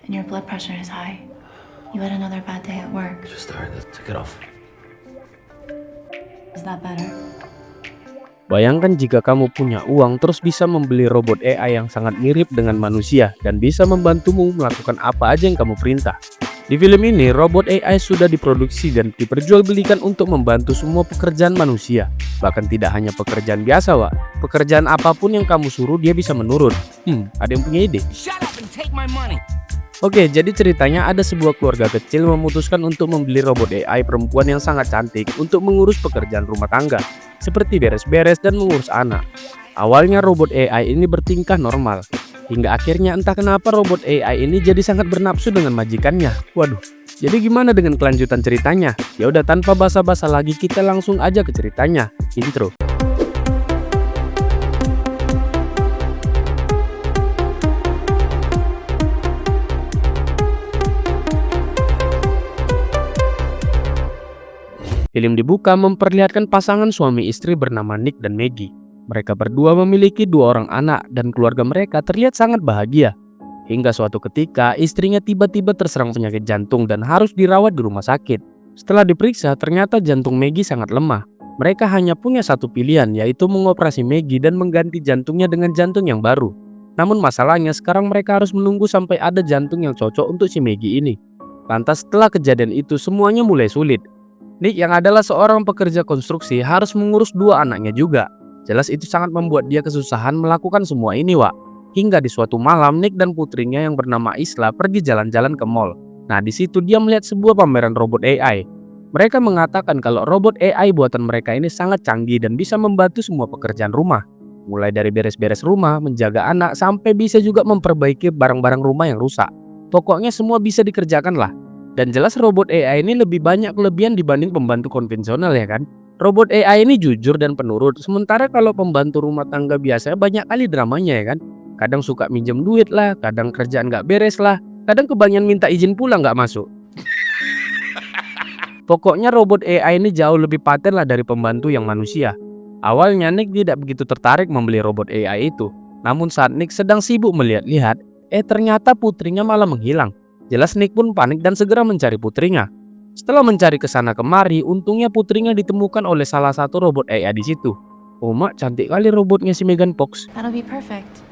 and your blood pressure is high. You had another bad day at work. Just started to get off. Is that better? Bayangkan jika kamu punya uang terus bisa membeli robot AI yang sangat mirip dengan manusia dan bisa membantumu melakukan apa aja yang kamu perintah. Di film ini, robot AI sudah diproduksi dan diperjualbelikan untuk membantu semua pekerjaan manusia. Bahkan tidak hanya pekerjaan biasa, Wak. Pekerjaan apapun yang kamu suruh dia bisa menurut. Ada yang punya ide? Oke, jadi ceritanya ada sebuah keluarga kecil memutuskan untuk membeli robot AI perempuan yang sangat cantik untuk mengurus pekerjaan rumah tangga, seperti beres-beres dan mengurus anak. Awalnya robot AI ini bertingkah normal, hingga akhirnya entah kenapa robot AI ini jadi sangat bernafsu dengan majikannya. Waduh, jadi gimana dengan kelanjutan ceritanya? Ya udah, tanpa basa-basa lagi kita langsung aja ke ceritanya. Intro. Film dibuka memperlihatkan pasangan suami istri bernama Nick dan Maggie. Mereka berdua memiliki 2 orang anak dan keluarga mereka terlihat sangat bahagia. Hingga suatu ketika istrinya tiba-tiba terserang penyakit jantung dan harus dirawat di rumah sakit. Setelah diperiksa ternyata jantung Maggie sangat lemah. Mereka hanya punya satu pilihan, yaitu mengoperasi Maggie dan mengganti jantungnya dengan jantung yang baru. Namun masalahnya sekarang mereka harus menunggu sampai ada jantung yang cocok untuk si Maggie ini. Lantas setelah kejadian itu semuanya mulai sulit. Nick yang adalah seorang pekerja konstruksi harus mengurus 2 anaknya juga. Jelas itu sangat membuat dia kesusahan melakukan semua ini, Wak. Hingga di suatu malam Nick dan putrinya yang bernama Isla pergi jalan-jalan ke mall. Nah, di situ dia melihat sebuah pameran robot AI. Mereka mengatakan kalau robot AI buatan mereka ini sangat canggih dan bisa membantu semua pekerjaan rumah. Mulai dari beres-beres rumah, menjaga anak, sampai bisa juga memperbaiki barang-barang rumah yang rusak. Pokoknya semua bisa dikerjakan lah. Dan jelas robot AI ini lebih banyak kelebihan dibanding pembantu konvensional, ya kan? Robot AI ini jujur dan penurut, sementara kalau pembantu rumah tangga biasanya banyak kali dramanya, ya kan? Kadang suka minjem duit lah, kadang kerjaan nggak beres lah, kadang kebanyakan minta izin pulang nggak masuk. Pokoknya robot AI ini jauh lebih paten lah dari pembantu yang manusia. Awalnya Nick tidak begitu tertarik membeli robot AI itu. Namun saat Nick sedang sibuk melihat-lihat, ternyata putrinya malah menghilang. Jelas Nick pun panik dan segera mencari putrinya. Setelah mencari ke sana kemari, untungnya putrinya ditemukan oleh salah satu robot AI di situ. Oh mak, cantik kali robotnya si Megan Fox. That'll be perfect.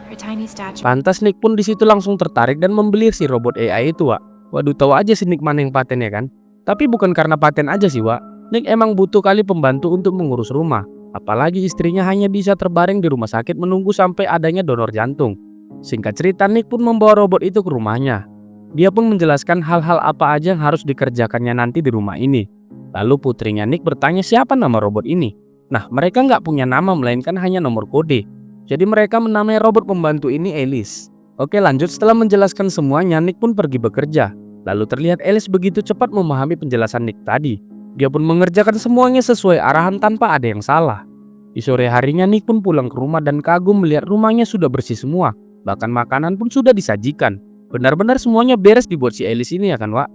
Her tiny stature. Pantas Nick pun di situ langsung tertarik dan membeli si robot AI itu, Wak. Waduh, tahu aja si Nick mana yang paten, ya kan? Tapi bukan karena paten aja sih, Wak. Nick emang butuh kali pembantu untuk mengurus rumah. Apalagi istrinya hanya bisa terbaring di rumah sakit menunggu sampai adanya donor jantung. Singkat cerita, Nick pun membawa robot itu ke rumahnya. Dia pun menjelaskan hal-hal apa aja yang harus dikerjakannya nanti di rumah ini. Lalu putrinya Nick bertanya siapa nama robot ini. Nah, mereka nggak punya nama melainkan hanya nomor kode. Jadi mereka menamai robot pembantu ini Alice. Oke, lanjut. Setelah menjelaskan semuanya, Nick pun pergi bekerja. Lalu terlihat Alice begitu cepat memahami penjelasan Nick tadi. Dia pun mengerjakan semuanya sesuai arahan tanpa ada yang salah. Di sore harinya Nick pun pulang ke rumah dan kagum melihat rumahnya sudah bersih semua. Bahkan makanan pun sudah disajikan. Benar-benar semuanya beres dibuat si Alice ini, ya kan, Wak?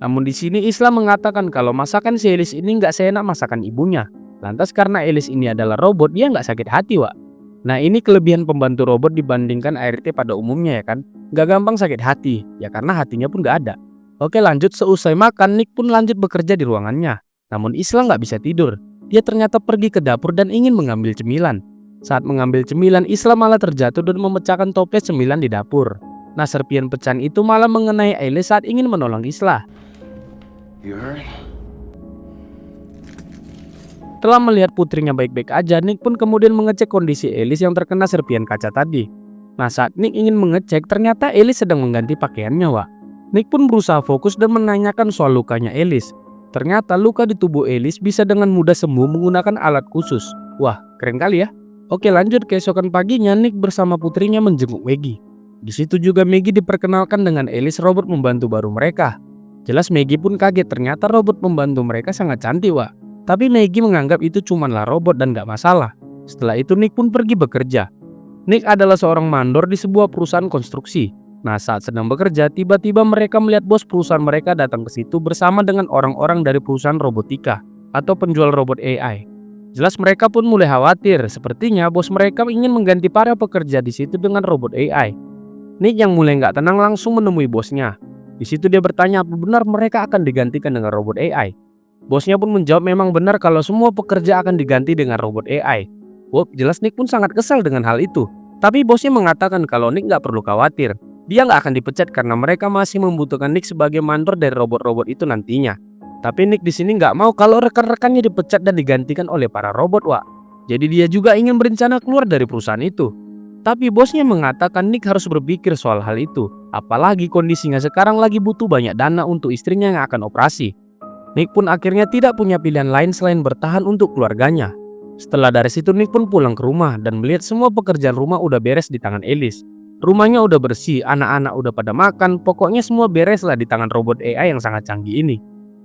Namun di sini Islam mengatakan kalau masakan si Alice ini nggak seenak masakan ibunya. Lantas karena Alice ini adalah robot, dia nggak sakit hati, Wak. Nah, ini kelebihan pembantu robot dibandingkan ART pada umumnya, ya kan? Nggak gampang sakit hati, ya karena hatinya pun nggak ada. Oke, lanjut. Seusai makan, Nick pun lanjut bekerja di ruangannya. Namun Islam nggak bisa tidur. Dia ternyata pergi ke dapur dan ingin mengambil cemilan. Saat mengambil cemilan, Islam malah terjatuh dan memecahkan toples cemilan di dapur. Nah, serpian pecahan itu malah mengenai Alice saat ingin menolong Isla. Setelah melihat putrinya baik-baik aja, Nick pun kemudian mengecek kondisi Alice yang terkena serpian kaca tadi. Nah, saat Nick ingin mengecek, ternyata Alice sedang mengganti pakaiannya, Wak. Nick pun berusaha fokus dan menanyakan soal lukanya Alice. Ternyata luka di tubuh Alice bisa dengan mudah sembuh menggunakan alat khusus. Wah, keren kali ya. Oke, lanjut. Keesokan paginya, Nick bersama putrinya menjenguk Maggie. Di situ juga Maggie diperkenalkan dengan Alice, robot pembantu baru mereka. Jelas Maggie pun kaget, ternyata robot pembantu mereka sangat cantik, Wak. Tapi Maggie menganggap itu cumanlah robot dan gak masalah. Setelah itu Nick pun pergi bekerja. Nick adalah seorang mandor di sebuah perusahaan konstruksi. Nah, saat sedang bekerja, tiba-tiba mereka melihat bos perusahaan mereka datang ke situ bersama dengan orang-orang dari perusahaan robotika atau penjual robot AI. Jelas mereka pun mulai khawatir, sepertinya bos mereka ingin mengganti para pekerja di situ dengan robot AI. Nick yang mulai nggak tenang langsung menemui bosnya. Di situ dia bertanya apa benar mereka akan digantikan dengan robot AI. Bosnya pun menjawab memang benar kalau semua pekerja akan diganti dengan robot AI. Wop, jelas Nick pun sangat kesal dengan hal itu. Tapi bosnya mengatakan kalau Nick nggak perlu khawatir. Dia nggak akan dipecat karena mereka masih membutuhkan Nick sebagai mandor dari robot-robot itu nantinya. Tapi Nick di sini nggak mau kalau rekan-rekannya dipecat dan digantikan oleh para robot, Wak. Jadi dia juga ingin berencana keluar dari perusahaan itu. Tapi bosnya mengatakan Nick harus berpikir soal hal itu. Apalagi kondisinya sekarang lagi butuh banyak dana untuk istrinya yang akan operasi. Nick pun akhirnya tidak punya pilihan lain selain bertahan untuk keluarganya. Setelah dari situ Nick pun pulang ke rumah dan melihat semua pekerjaan rumah udah beres di tangan Alice. Rumahnya udah bersih, anak-anak udah pada makan, pokoknya semua beres lah di tangan robot AI yang sangat canggih ini.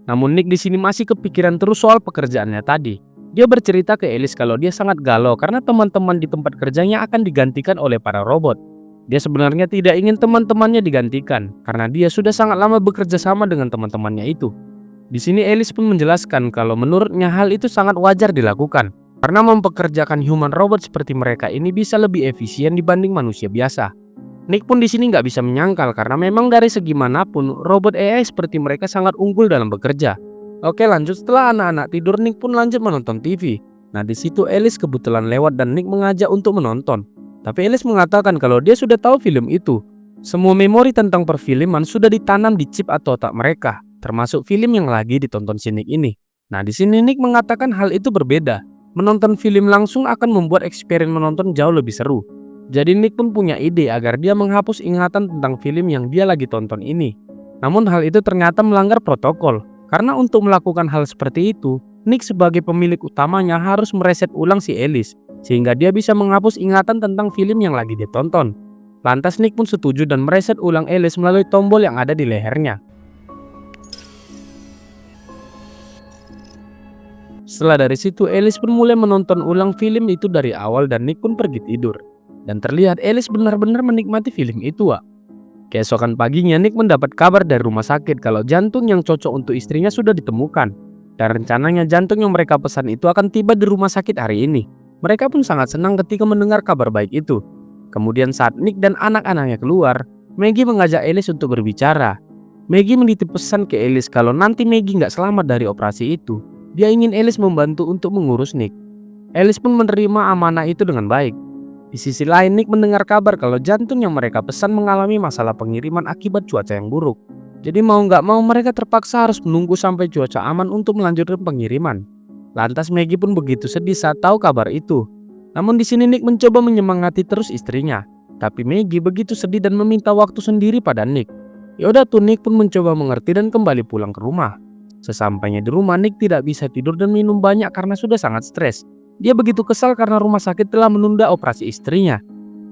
Namun Nick di sini masih kepikiran terus soal pekerjaannya tadi. Dia bercerita ke Alice kalau dia sangat galau karena teman-teman di tempat kerjanya akan digantikan oleh para robot. Dia sebenarnya tidak ingin teman-temannya digantikan karena dia sudah sangat lama bekerja sama dengan teman-temannya itu. Di sini Alice pun menjelaskan kalau menurutnya hal itu sangat wajar dilakukan karena mempekerjakan human robot seperti mereka ini bisa lebih efisien dibanding manusia biasa. Nick pun di sini nggak bisa menyangkal karena memang dari segi manapun robot AI seperti mereka sangat unggul dalam bekerja. Oke, lanjut. Setelah anak-anak tidur, Nick pun lanjut menonton TV. Nah, di situ Alice kebetulan lewat dan Nick mengajak untuk menonton. Tapi Alice mengatakan kalau dia sudah tahu film itu. Semua memori tentang perfilman sudah ditanam di chip atau otak mereka, termasuk film yang lagi ditonton si Nick ini. Nah, di sini Nick mengatakan hal itu berbeda. Menonton film langsung akan membuat eksperimen menonton jauh lebih seru. Jadi Nick pun punya ide agar dia menghapus ingatan tentang film yang dia lagi tonton ini. Namun hal itu ternyata melanggar protokol. Karena untuk melakukan hal seperti itu, Nick sebagai pemilik utamanya harus mereset ulang si Alice, sehingga dia bisa menghapus ingatan tentang film yang lagi dia tonton. Lantas Nick pun setuju dan mereset ulang Alice melalui tombol yang ada di lehernya. Setelah dari situ, Alice pun mulai menonton ulang film itu dari awal dan Nick pun pergi tidur. Dan terlihat Alice benar-benar menikmati film itu, Wak. Keesokan paginya Nick mendapat kabar dari rumah sakit kalau jantung yang cocok untuk istrinya sudah ditemukan. Dan rencananya jantung yang mereka pesan itu akan tiba di rumah sakit hari ini. Mereka pun sangat senang ketika mendengar kabar baik itu. Kemudian saat Nick dan anak-anaknya keluar, Maggie mengajak Alice untuk berbicara. Maggie menitip pesan ke Alice kalau nanti Maggie nggak selamat dari operasi itu. Dia ingin Alice membantu untuk mengurus Nick. Alice pun menerima amanah itu dengan baik. Di sisi lain, Nick mendengar kabar kalau jantung yang mereka pesan mengalami masalah pengiriman akibat cuaca yang buruk. Jadi mau nggak mau mereka terpaksa harus menunggu sampai cuaca aman untuk melanjutkan pengiriman. Lantas Maggie pun begitu sedih saat tahu kabar itu. Namun di sini Nick mencoba menyemangati terus istrinya. Tapi Maggie begitu sedih dan meminta waktu sendiri pada Nick. Yaudah tuh Nick pun mencoba mengerti dan kembali pulang ke rumah. Sesampainya di rumah, Nick tidak bisa tidur dan minum banyak karena sudah sangat stres. Dia begitu kesal karena rumah sakit telah menunda operasi istrinya.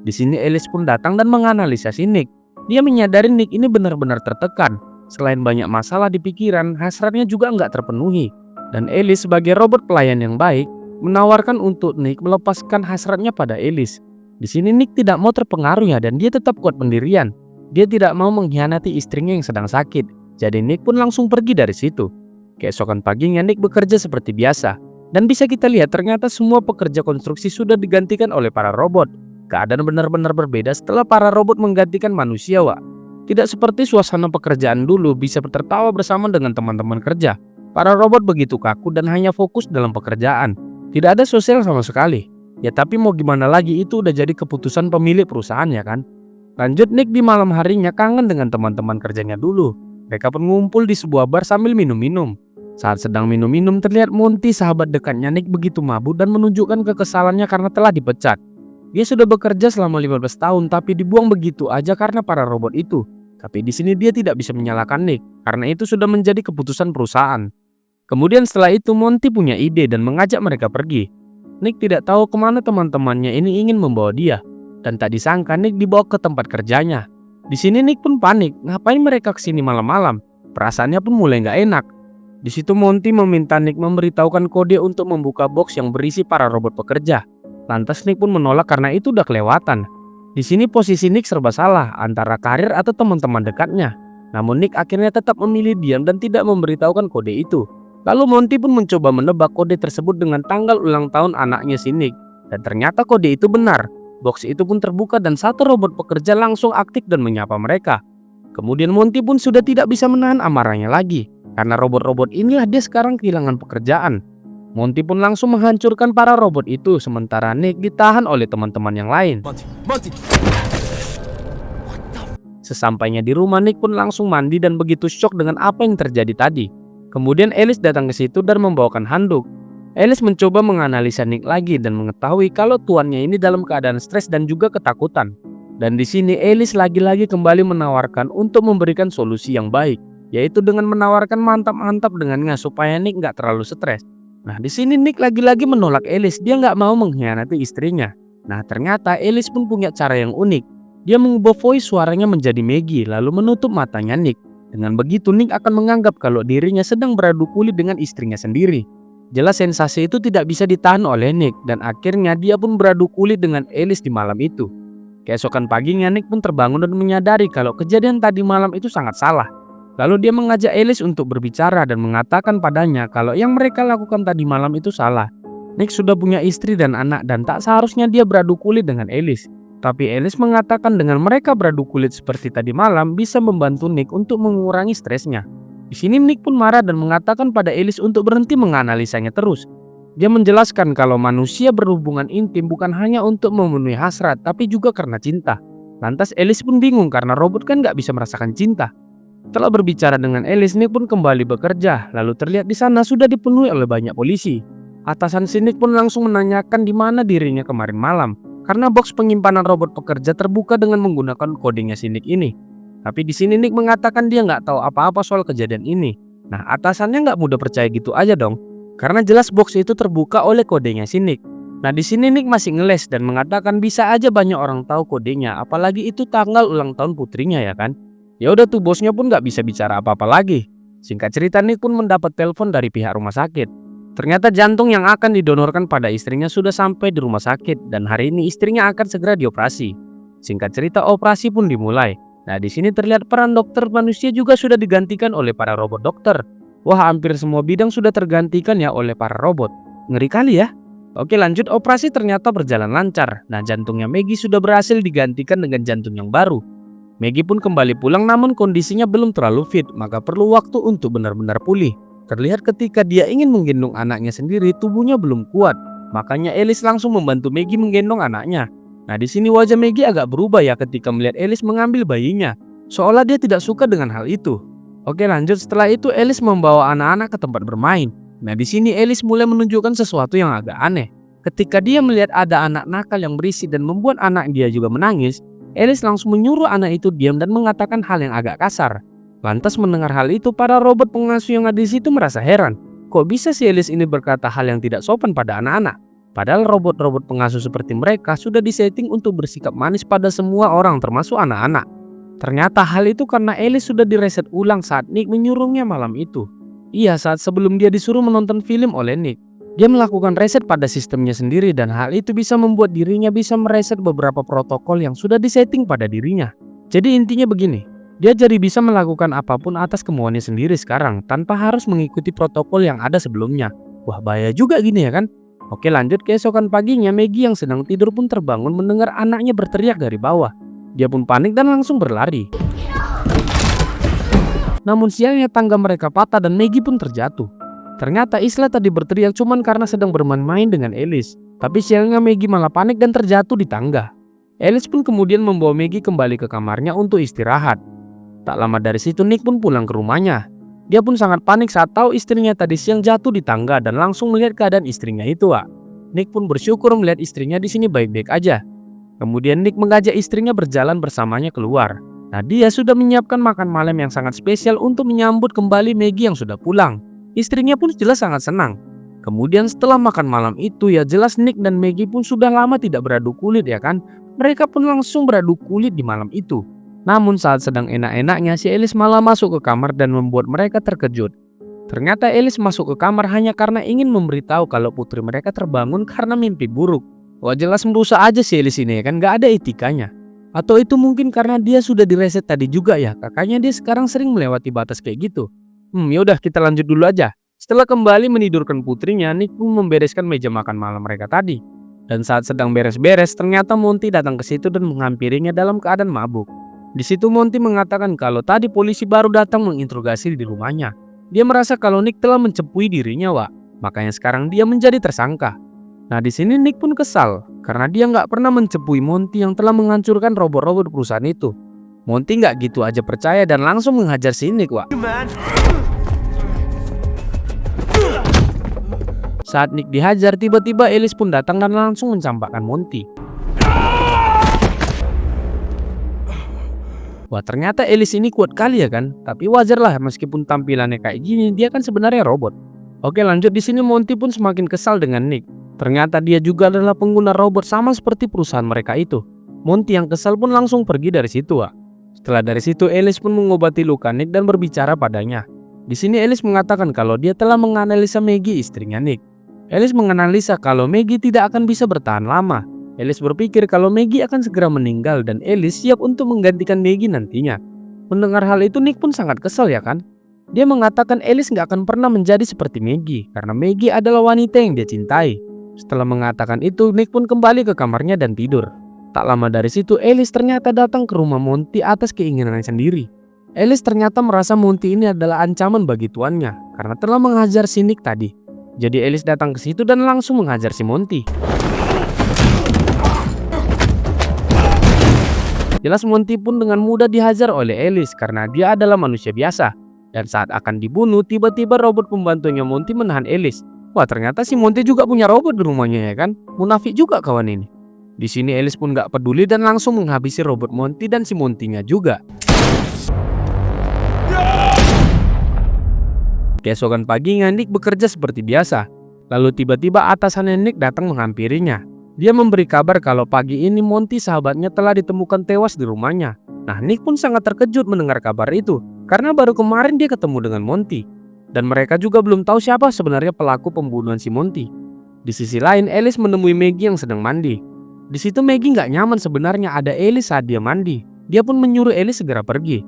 Di sini Alice pun datang dan menganalisa si Nick. Dia menyadari Nick ini benar-benar tertekan. Selain banyak masalah di pikiran, hasratnya juga nggak terpenuhi. Dan Alice sebagai robot pelayan yang baik, menawarkan untuk Nick melepaskan hasratnya pada Alice. Di sini Nick tidak mau terpengaruh ya dan dia tetap kuat pendirian. Dia tidak mau mengkhianati istrinya yang sedang sakit. Jadi Nick pun langsung pergi dari situ. Keesokan paginya Nick bekerja seperti biasa. Dan bisa kita lihat ternyata semua pekerja konstruksi sudah digantikan oleh para robot. Keadaan benar-benar berbeda setelah para robot menggantikan manusia, Wak. Tidak seperti suasana pekerjaan dulu bisa tertawa bersama dengan teman-teman kerja. Para robot begitu kaku dan hanya fokus dalam pekerjaan. Tidak ada sosial sama sekali. Ya tapi mau gimana lagi, itu udah jadi keputusan pemilik perusahaan ya kan. Lanjut, Nick di malam harinya kangen dengan teman-teman kerjanya dulu. Mereka pun ngumpul di sebuah bar sambil minum-minum. Saat sedang minum-minum terlihat Monty, sahabat dekatnya Nick, begitu mabuk dan menunjukkan kekesalannya karena telah dipecat. Dia sudah bekerja selama 15 tahun tapi dibuang begitu aja karena para robot itu. Tapi di sini dia tidak bisa menyalahkan Nick karena itu sudah menjadi keputusan perusahaan. Kemudian setelah itu Monty punya ide dan mengajak mereka pergi. Nick tidak tahu kemana teman-temannya ini ingin membawa dia. Dan tak disangka Nick dibawa ke tempat kerjanya. Di sini Nick pun panik, ngapain mereka kesini malam-malam? Perasaannya pun mulai nggak enak. Di situ Monty meminta Nick memberitahukan kode untuk membuka box yang berisi para robot pekerja. Lantas Nick pun menolak karena itu udah kelewatan. Di sini posisi Nick serba salah antara karir atau teman-teman dekatnya. Namun Nick akhirnya tetap memilih diam dan tidak memberitahukan kode itu. Lalu Monty pun mencoba menebak kode tersebut dengan tanggal ulang tahun anaknya si Nick. Dan ternyata kode itu benar. Box itu pun terbuka dan satu robot pekerja langsung aktif dan menyapa mereka. Kemudian Monty pun sudah tidak bisa menahan amarahnya lagi. Karena robot-robot inilah dia sekarang kehilangan pekerjaan. Monty pun langsung menghancurkan para robot itu, sementara Nick ditahan oleh teman-teman yang lain. Sesampainya di rumah, Nick pun langsung mandi dan begitu shock dengan apa yang terjadi tadi. Kemudian Alice datang ke situ dan membawakan handuk. Alice mencoba menganalisa Nick lagi dan mengetahui kalau tuannya ini dalam keadaan stres dan juga ketakutan. Dan di sini Alice lagi-lagi kembali menawarkan untuk memberikan solusi yang baik, yaitu dengan menawarkan mantap-mantap dengannya supaya Nick nggak terlalu stres. Nah di sini Nick lagi-lagi menolak Alice, dia nggak mau mengkhianati istrinya. Nah ternyata Alice pun punya cara yang unik. Dia mengubah voice suaranya menjadi Maggie lalu menutup matanya Nick. Dengan begitu Nick akan menganggap kalau dirinya sedang beradu kulit dengan istrinya sendiri. Jelas sensasi itu tidak bisa ditahan oleh Nick dan akhirnya dia pun beradu kulit dengan Alice di malam itu. Keesokan paginya Nick pun terbangun dan menyadari kalau kejadian tadi malam itu sangat salah. Lalu dia mengajak Alice untuk berbicara dan mengatakan padanya kalau yang mereka lakukan tadi malam itu salah. Nick sudah punya istri dan anak dan tak seharusnya dia beradu kulit dengan Alice. Tapi Alice mengatakan dengan mereka beradu kulit seperti tadi malam bisa membantu Nick untuk mengurangi stresnya. Di sini Nick pun marah dan mengatakan pada Alice untuk berhenti menganalisanya terus. Dia menjelaskan kalau manusia berhubungan intim bukan hanya untuk memenuhi hasrat tapi juga karena cinta. Lantas Alice pun bingung karena robot kan gak bisa merasakan cinta. Setelah berbicara dengan Alice, Nick pun kembali bekerja. Lalu terlihat di sana sudah dipenuhi oleh banyak polisi. Atasan si Nick pun langsung menanyakan di mana dirinya kemarin malam. Karena box penyimpanan robot pekerja terbuka dengan menggunakan kodenya si Nick ini. Tapi di sini Nick mengatakan dia nggak tahu apa-apa soal kejadian ini. Nah atasannya nggak mudah percaya gitu aja dong. Karena jelas box itu terbuka oleh kodenya si Nick. Nah di sini Nick masih ngeles dan mengatakan bisa aja banyak orang tahu kodenya. Apalagi itu tanggal ulang tahun putrinya ya kan. Ya udah tuh bosnya pun nggak bisa bicara apa-apa lagi. Singkat cerita Nick pun mendapat telepon dari pihak rumah sakit. Ternyata jantung yang akan didonorkan pada istrinya sudah sampai di rumah sakit dan hari ini istrinya akan segera dioperasi. Singkat cerita operasi pun dimulai. Nah di sini terlihat peran dokter manusia juga sudah digantikan oleh para robot dokter. Wah hampir semua bidang sudah tergantikan ya oleh para robot. Ngeri kali ya. Oke lanjut, operasi ternyata berjalan lancar. Nah jantungnya Maggie sudah berhasil digantikan dengan jantung yang baru. Maggie pun kembali pulang namun kondisinya belum terlalu fit, maka perlu waktu untuk benar-benar pulih. Terlihat ketika dia ingin menggendong anaknya sendiri tubuhnya belum kuat. Makanya Alice langsung membantu Maggie menggendong anaknya. Nah di sini wajah Maggie agak berubah ya ketika melihat Alice mengambil bayinya, seolah dia tidak suka dengan hal itu. Oke lanjut, setelah itu Alice membawa anak-anak ke tempat bermain. Nah di sini Alice mulai menunjukkan sesuatu yang agak aneh. Ketika dia melihat ada anak nakal yang berisik dan membuat anak dia juga menangis, Alice langsung menyuruh anak itu diam dan mengatakan hal yang agak kasar. Lantas mendengar hal itu, para robot pengasuh yang ada di situ merasa heran. Kok bisa si Alice ini berkata hal yang tidak sopan pada anak-anak? Padahal robot-robot pengasuh seperti mereka sudah disetting untuk bersikap manis pada semua orang termasuk anak-anak. Ternyata hal itu karena Alice sudah direset ulang saat Nick menyuruhnya malam itu. Iya, saat sebelum dia disuruh menonton film oleh Nick. Dia melakukan reset pada sistemnya sendiri dan hal itu bisa membuat dirinya bisa mereset beberapa protokol yang sudah disetting pada dirinya. Jadi intinya begini, dia jadi bisa melakukan apapun atas kemauannya sendiri sekarang tanpa harus mengikuti protokol yang ada sebelumnya. Wah bahaya juga gini ya kan? Oke lanjut, keesokan paginya Maggie yang sedang tidur pun terbangun mendengar anaknya berteriak dari bawah. Dia pun panik dan langsung berlari. Namun sialnya tangga mereka patah dan Maggie pun terjatuh. Ternyata Isla tadi berteriak cuman karena sedang bermain-main dengan Alice. Tapi sialnya Maggie malah panik dan terjatuh di tangga. Alice pun kemudian membawa Maggie kembali ke kamarnya untuk istirahat. Tak lama dari situ Nick pun pulang ke rumahnya. Dia pun sangat panik saat tahu istrinya tadi siang jatuh di tangga dan langsung melihat keadaan istrinya itu. Nick pun bersyukur melihat istrinya di sini baik-baik aja. Kemudian Nick mengajak istrinya berjalan bersamanya keluar. Nah dia sudah menyiapkan makan malam yang sangat spesial untuk menyambut kembali Maggie yang sudah pulang. Istrinya pun jelas sangat senang. Kemudian setelah makan malam itu ya jelas Nick dan Maggie pun sudah lama tidak beradu kulit ya kan. Mereka pun langsung beradu kulit di malam itu. Namun saat sedang enak-enaknya si Alice malah masuk ke kamar dan membuat mereka terkejut. Ternyata Alice masuk ke kamar hanya karena ingin memberitahu kalau putri mereka terbangun karena mimpi buruk. Wah jelas merusak aja si Alice ini ya kan, gak ada etikanya. Atau itu mungkin karena dia sudah direset tadi juga ya, kakaknya dia sekarang sering melewati batas kayak gitu. Yaudah kita lanjut dulu aja. Setelah kembali menidurkan putrinya, Nick pun membereskan meja makan malam mereka tadi. Dan saat sedang beres-beres, ternyata Monty datang ke situ dan menghampirinya dalam keadaan mabuk. Di situ Monty mengatakan kalau tadi polisi baru datang menginterogasi di rumahnya. Dia merasa kalau Nick telah mencepui dirinya, Wak. Makanya sekarang dia menjadi tersangka. Nah, di sini Nick pun kesal karena dia nggak pernah mencepui Monty yang telah menghancurkan robot-robot perusahaan itu. Monty nggak gitu aja percaya dan langsung menghajar si Nick, Wak. Saat Nick dihajar, tiba-tiba Alice pun datang dan langsung mencampakkan Monty. Wah, ternyata Alice ini kuat kali ya kan? Tapi wajar lah, meskipun tampilannya kayak gini, dia kan sebenarnya robot. Oke, lanjut. Di sini Monty pun semakin kesal dengan Nick. Ternyata dia juga adalah pengguna robot sama seperti perusahaan mereka itu. Monty yang kesal pun langsung pergi dari situ, Wak. Setelah dari situ, Alice pun mengobati luka Nick dan berbicara padanya. Di sini Alice mengatakan kalau dia telah menganalisa Maggie, istrinya Nick. Alice menganalisa kalau Maggie tidak akan bisa bertahan lama. Alice berpikir kalau Maggie akan segera meninggal dan Alice siap untuk menggantikan Maggie nantinya. Mendengar hal itu, Nick pun sangat kesal ya kan? Dia mengatakan Alice nggak akan pernah menjadi seperti Maggie karena Maggie adalah wanita yang dia cintai. Setelah mengatakan itu, Nick pun kembali ke kamarnya dan tidur. Tak lama dari situ, Alice ternyata datang ke rumah Monty atas keinginannya sendiri. Alice ternyata merasa Monty ini adalah ancaman bagi tuannya karena telah menghajar si Nick tadi. Jadi Alice datang ke situ dan langsung menghajar si Monty. Jelas Monty pun dengan mudah dihajar oleh Alice karena dia adalah manusia biasa. Dan saat akan dibunuh, tiba-tiba robot pembantunya Monty menahan Alice. Wah, ternyata si Monty juga punya robot di rumahnya ya kan? Munafik juga kawan ini. Di sini Alice pun gak peduli dan langsung menghabisi robot Monty dan si Monty-nya juga. Keesokan paginya, Nick bekerja seperti biasa. Lalu tiba-tiba atasannya Nick datang menghampirinya. Dia memberi kabar kalau pagi ini Monty sahabatnya telah ditemukan tewas di rumahnya. Nah, Nick pun sangat terkejut mendengar kabar itu karena baru kemarin dia ketemu dengan Monty. Dan mereka juga belum tahu siapa sebenarnya pelaku pembunuhan si Monty. Di sisi lain, Alice menemui Maggie yang sedang mandi. Di situ Maggie nggak nyaman sebenarnya ada Alice saat dia mandi. Dia pun menyuruh Alice segera pergi.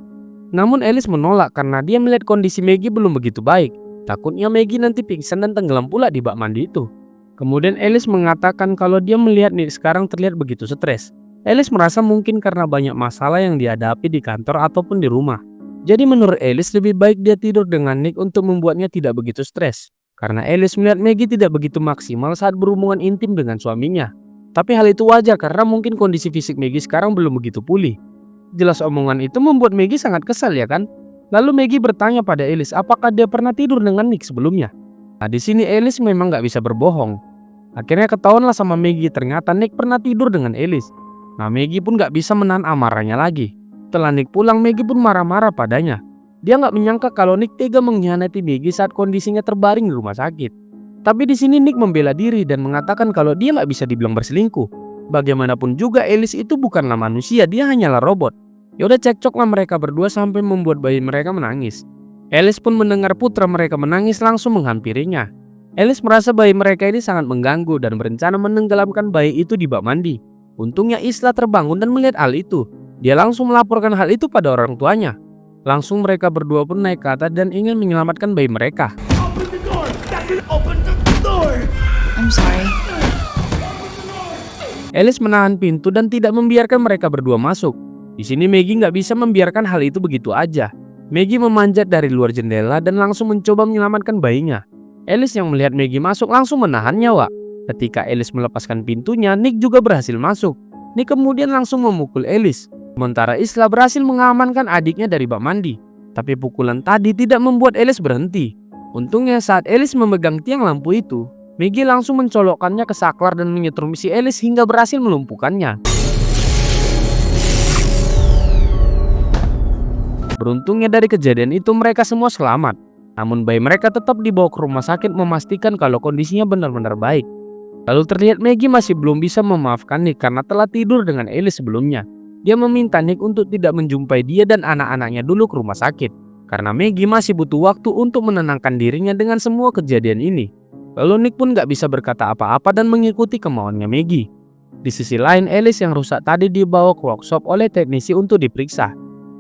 Namun Alice menolak karena dia melihat kondisi Maggie belum begitu baik. Takutnya Maggie nanti pingsan dan tenggelam pula di bak mandi itu. Kemudian Alice mengatakan kalau dia melihat Nick sekarang terlihat begitu stres. Alice merasa mungkin karena banyak masalah yang dihadapi di kantor ataupun di rumah. Jadi menurut Alice lebih baik dia tidur dengan Nick untuk membuatnya tidak begitu stres. Karena Alice melihat Maggie tidak begitu maksimal saat berhubungan intim dengan suaminya. Tapi hal itu wajar karena mungkin kondisi fisik Maggie sekarang belum begitu pulih. Jelas omongan itu membuat Maggie sangat kesal ya kan? Lalu Maggie bertanya pada Alice apakah dia pernah tidur dengan Nick sebelumnya. Nah, di sini Alice memang nggak bisa berbohong. Akhirnya ketahuanlah sama Maggie ternyata Nick pernah tidur dengan Alice. Nah, Maggie pun nggak bisa menahan amarahnya lagi. Setelah Nick pulang, Maggie pun marah-marah padanya. Dia nggak menyangka kalau Nick tega mengkhianati Maggie saat kondisinya terbaring di rumah sakit. Tapi di sini Nick membela diri dan mengatakan kalau dia nggak bisa dibilang berselingkuh. Bagaimanapun juga Alice itu bukanlah manusia, dia hanyalah robot. Yaudah, cekcoklah mereka berdua sampai membuat bayi mereka menangis. Alice pun mendengar putra mereka menangis langsung menghampirinya. Alice merasa bayi mereka ini sangat mengganggu dan berencana menenggelamkan bayi itu di bak mandi. Untungnya Isla terbangun dan melihat hal itu. Dia langsung melaporkan hal itu pada orang tuanya. Langsung mereka berdua pun naik ke atas dan ingin menyelamatkan bayi mereka. I'm sorry. Alice menahan pintu dan tidak membiarkan mereka berdua masuk. Di sini Maggie nggak bisa membiarkan hal itu begitu aja. Maggie memanjat dari luar jendela dan langsung mencoba menyelamatkan bayinya. Alice yang melihat Maggie masuk langsung menahannya, Wak. Ketika Alice melepaskan pintunya, Nick juga berhasil masuk. Nick kemudian langsung memukul Alice. Sementara Isla berhasil mengamankan adiknya dari bak mandi. Tapi pukulan tadi tidak membuat Alice berhenti. Untungnya saat Alice memegang tiang lampu itu, Maggie langsung mencolokkannya ke saklar dan menyetrum si Alice hingga berhasil melumpuhkannya. Beruntungnya dari kejadian itu mereka semua selamat. Namun bayi mereka tetap dibawa ke rumah sakit memastikan kalau kondisinya benar-benar baik. Lalu terlihat Maggie masih belum bisa memaafkan Nick karena telah tidur dengan Alice sebelumnya. Dia meminta Nick untuk tidak menjumpai dia dan anak-anaknya dulu ke rumah sakit. Karena Maggie masih butuh waktu untuk menenangkan dirinya dengan semua kejadian ini. Lalu Nick pun gak bisa berkata apa-apa dan mengikuti kemauannya Maggie. Di sisi lain, Alice yang rusak tadi dibawa ke workshop oleh teknisi untuk diperiksa.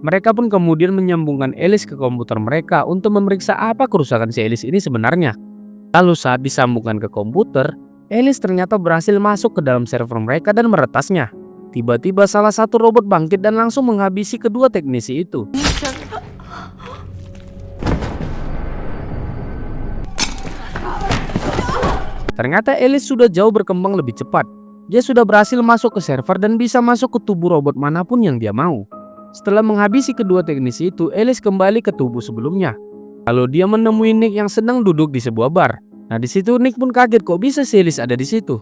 Mereka pun kemudian menyambungkan Alice ke komputer mereka untuk memeriksa apa kerusakan si Alice ini sebenarnya. Lalu saat disambungkan ke komputer, Alice ternyata berhasil masuk ke dalam server mereka dan meretasnya. Tiba-tiba salah satu robot bangkit dan langsung menghabisi kedua teknisi itu. Ternyata Alice sudah jauh berkembang lebih cepat. Dia sudah berhasil masuk ke server dan bisa masuk ke tubuh robot manapun yang dia mau. Setelah menghabisi kedua teknisi itu, Alice kembali ke tubuh sebelumnya. Lalu dia menemui Nick yang sedang duduk di sebuah bar. Nah, di situ Nick pun kaget kok bisa si Alice ada di situ.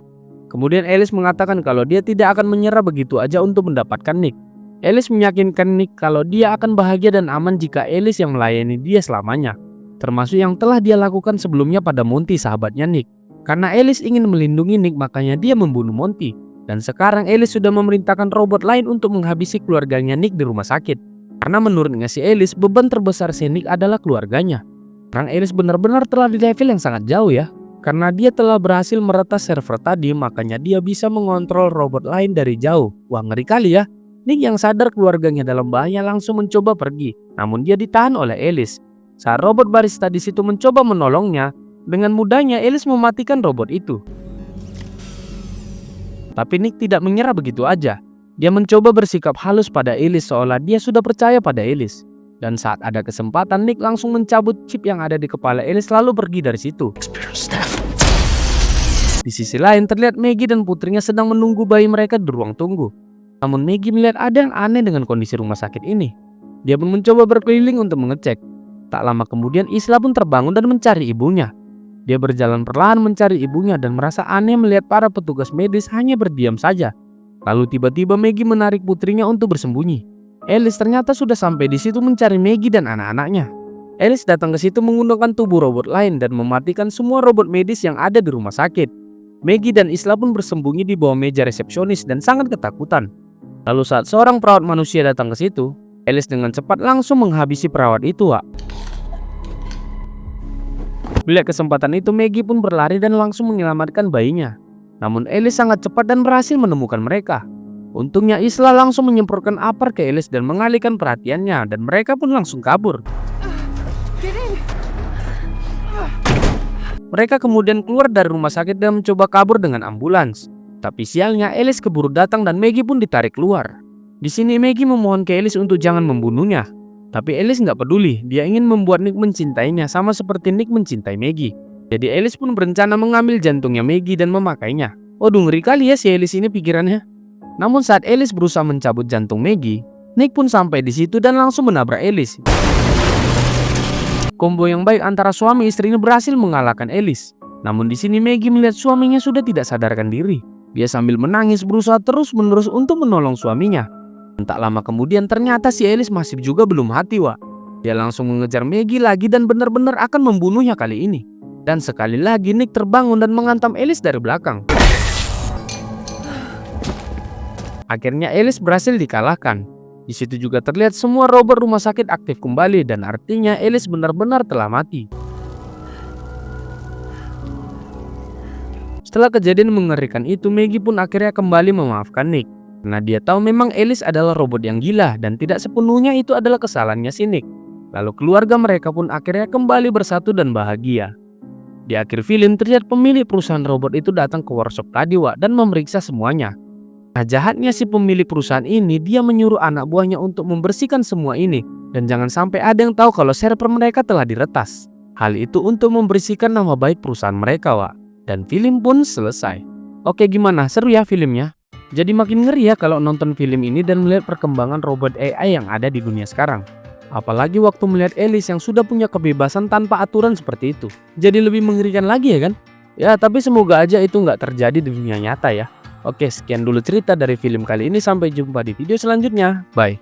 Kemudian Alice mengatakan kalau dia tidak akan menyerah begitu aja untuk mendapatkan Nick. Alice meyakinkan Nick kalau dia akan bahagia dan aman jika Alice yang melayani dia selamanya. Termasuk yang telah dia lakukan sebelumnya pada Monty, sahabatnya Nick. Karena Alice ingin melindungi Nick, makanya dia membunuh Monty. Dan sekarang Alice sudah memerintahkan robot lain untuk menghabisi keluarganya Nick di rumah sakit. Karena menurutnya si Alice, beban terbesar si Nick adalah keluarganya. Sekarang Alice benar-benar telah di level yang sangat jauh ya. Karena dia telah berhasil meretas server tadi, makanya dia bisa mengontrol robot lain dari jauh. Wah, ngeri kali ya. Nick yang sadar keluarganya dalam bahaya langsung mencoba pergi. Namun dia ditahan oleh Alice. Saat robot barista di situ mencoba menolongnya, dengan mudahnya Alice mematikan robot itu. Tapi Nick tidak menyerah begitu aja. Dia mencoba bersikap halus pada Alice seolah dia sudah percaya pada Alice. Dan saat ada kesempatan, Nick langsung mencabut chip yang ada di kepala Alice lalu pergi dari situ. Di sisi lain terlihat Maggie dan putrinya sedang menunggu bayi mereka di ruang tunggu. Namun Maggie melihat ada yang aneh dengan kondisi rumah sakit ini. Dia pun mencoba berkeliling untuk mengecek. Tak lama kemudian Isla pun terbangun dan mencari ibunya. Dia berjalan perlahan mencari ibunya dan merasa aneh melihat para petugas medis hanya berdiam saja. Lalu tiba-tiba Maggie menarik putrinya untuk bersembunyi. Alice ternyata sudah sampai di situ mencari Maggie dan anak-anaknya. Alice datang ke situ menggunakan tubuh robot lain dan mematikan semua robot medis yang ada di rumah sakit. Maggie dan Isla pun bersembunyi di bawah meja resepsionis dan sangat ketakutan. Lalu saat seorang perawat manusia datang ke situ, Alice dengan cepat langsung menghabisi perawat itu, Wak. Melihat kesempatan itu, Maggie pun berlari dan langsung menyelamatkan bayinya. Namun Alice sangat cepat dan berhasil menemukan mereka. Untungnya Isla langsung menyemprotkan apar ke Alice dan mengalihkan perhatiannya, dan mereka pun langsung kabur. Mereka kemudian keluar dari rumah sakit dan mencoba kabur dengan ambulans. Tapi sialnya Alice keburu datang dan Maggie pun ditarik keluar. Di sini Maggie memohon ke Alice untuk jangan membunuhnya. Tapi Alice nggak peduli, dia ingin membuat Nick mencintainya sama seperti Nick mencintai Maggie. Jadi Alice pun berencana mengambil jantungnya Maggie dan memakainya. Waduh, ngeri kali ya si Alice ini pikirannya. Namun saat Alice berusaha mencabut jantung Maggie, Nick pun sampai di situ dan langsung menabrak Alice. Kombo yang baik antara suami istri ini berhasil mengalahkan Alice. Namun di sini Maggie melihat suaminya sudah tidak sadarkan diri. Dia sambil menangis berusaha terus-menerus untuk menolong suaminya. Tak lama kemudian ternyata si Alice masih juga belum mati, Wak. Dia langsung mengejar Maggie lagi dan benar-benar akan membunuhnya kali ini. Dan sekali lagi Nick terbangun dan mengantam Alice dari belakang. Akhirnya Alice berhasil dikalahkan. Di situ juga terlihat semua robot rumah sakit aktif kembali dan artinya Alice benar-benar telah mati. Setelah kejadian mengerikan itu, Maggie pun akhirnya kembali memaafkan Nick. Karena dia tahu memang Alice adalah robot yang gila dan tidak sepenuhnya itu adalah kesalahannya si Nick. Lalu keluarga mereka pun akhirnya kembali bersatu dan bahagia. Di akhir film terlihat pemilik perusahaan robot itu datang ke workshop tadi, Wak, dan memeriksa semuanya. Nah, jahatnya si pemilik perusahaan ini, dia menyuruh anak buahnya untuk membersihkan semua ini dan jangan sampai ada yang tahu kalau server mereka telah diretas. Hal itu untuk membersihkan nama baik perusahaan mereka, Wak. Dan film pun selesai. Oke, gimana? Seru ya filmnya? Jadi makin ngeri ya kalau nonton film ini dan melihat perkembangan robot AI yang ada di dunia sekarang. Apalagi waktu melihat Alice yang sudah punya kebebasan tanpa aturan seperti itu. Jadi lebih mengerikan lagi ya kan? Ya, tapi semoga aja itu nggak terjadi di dunia nyata ya. Oke, sekian dulu cerita dari film kali ini. Sampai jumpa di video selanjutnya. Bye.